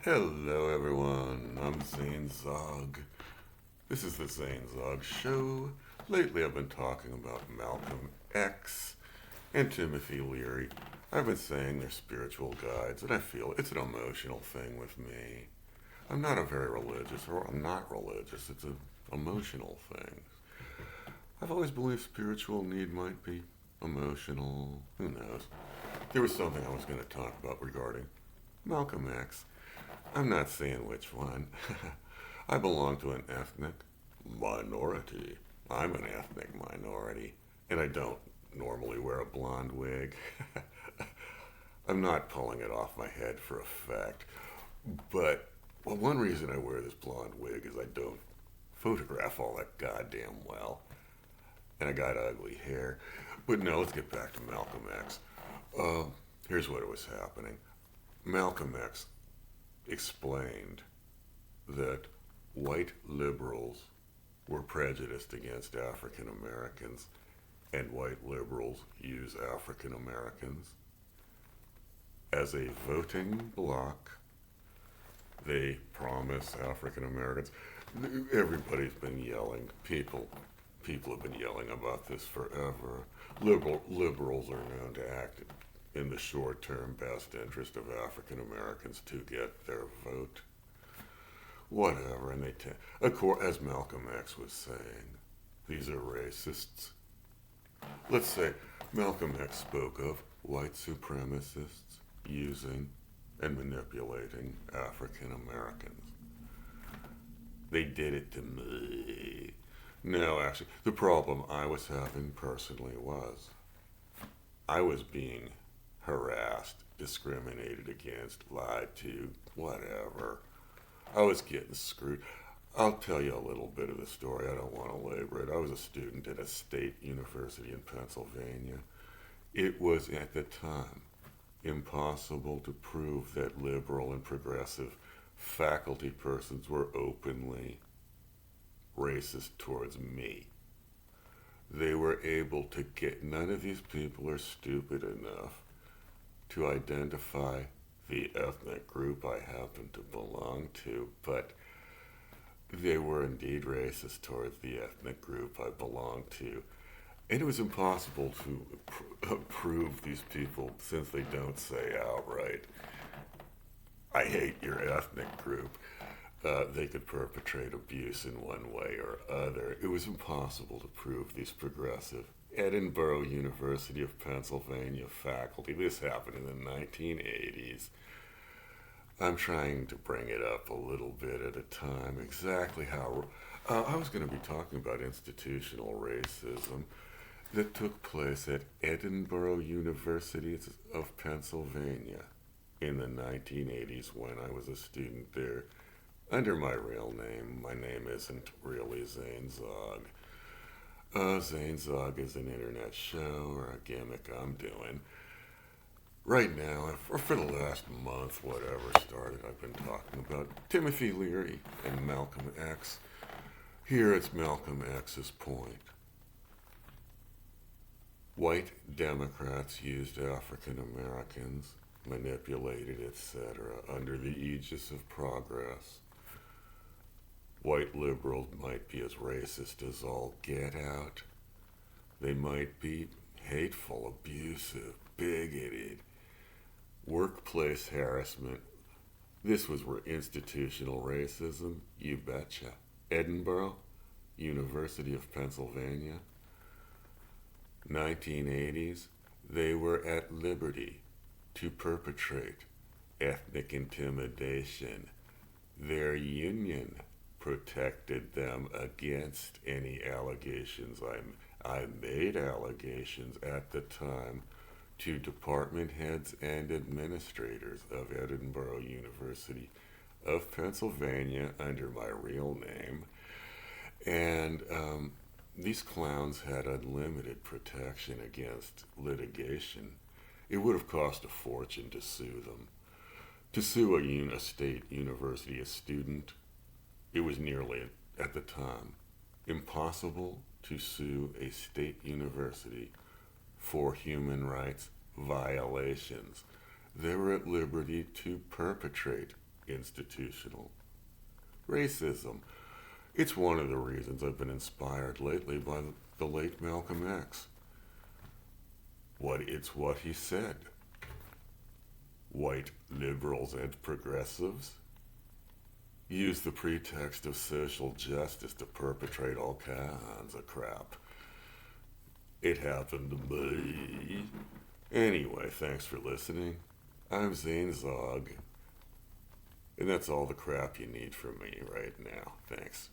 Hello, everyone. I'm Zane Zog. This is the Zane Zog Show. Lately, I've been talking about Malcolm X and Timothy Leary. I've been saying they're spiritual guides, and I feel it's an emotional thing with me. I'm not a very religious, or I'm not religious. It's an emotional thing. I've always believed spiritual need might be emotional. Who knows? There was something I was going to talk about regarding Malcolm X. I'm not saying which one. I belong to an ethnic minority. I'm an ethnic minority, and I don't normally wear a blonde wig. I'm not pulling it off my head for effect, but well, one reason I wear this blonde wig is I don't photograph all that goddamn well, and I got ugly hair. But no, let's get back to Malcolm X. Uh, Here's what was happening. Malcolm X explained that white liberals were prejudiced against African Americans, and white liberals use African Americans as a voting bloc. They promise African Americans. Everybody's been yelling. People have been yelling about this forever. Liberals are known to act in the short-term best interest of African Americans to get their vote. Whatever, and of course, as Malcolm X was saying, these are racists. Let's say Malcolm X spoke of white supremacists using and manipulating African Americans. They did it to me. No, actually, the problem I was having personally was I was being harassed, discriminated against, lied to, whatever. I was getting screwed. I'll tell you a little bit of the story. I don't want to labor it. I was a student at a state university in Pennsylvania. It was at the time impossible to prove that liberal and progressive faculty persons were openly racist towards me. They were able to get, none of these people are stupid enough to identify the ethnic group I happen to belong to, but they were indeed racist towards the ethnic group I belong to. And it was impossible to prove these people, since they don't say outright, I hate your ethnic group. They could perpetrate abuse in one way or other. It was impossible to prove these progressive Edinboro University of Pennsylvania faculty. This happened in the 1980s. I'm trying to bring it up a little bit at a time. Exactly how I was going to be talking about institutional racism that took place at Edinboro University of Pennsylvania in the 1980s when I was a student there under my real name. My name isn't really Zane Zog. Zane Zog is an internet show or a gimmick I'm doing. Right now, or for the last month, whatever started, I've been talking about Timothy Leary and Malcolm X. Here it's Malcolm X's point. White Democrats used African Americans, manipulated, etc., under the aegis of progress. White liberals might be as racist as all get out. They might be hateful, abusive, bigoted, workplace harassment. This was institutional racism, you betcha. Edinboro, University of Pennsylvania, 1980s, they were at liberty to perpetrate ethnic intimidation. Their union protected them against any allegations. I made allegations at the time to department heads and administrators of Edinboro University of Pennsylvania under my real name. And these clowns had unlimited protection against litigation. It would have cost a fortune to sue them. To sue a state university, a student, it was nearly, at the time, impossible to sue a state university for human rights violations. They were at liberty to perpetrate institutional racism. It's one of the reasons I've been inspired lately by the late Malcolm X. It's what he said. White liberals and progressives use the pretext of social justice to perpetrate all kinds of crap. It happened to me. Anyway, thanks for listening. I'm Zane Zog. And that's all the crap you need from me right now. Thanks.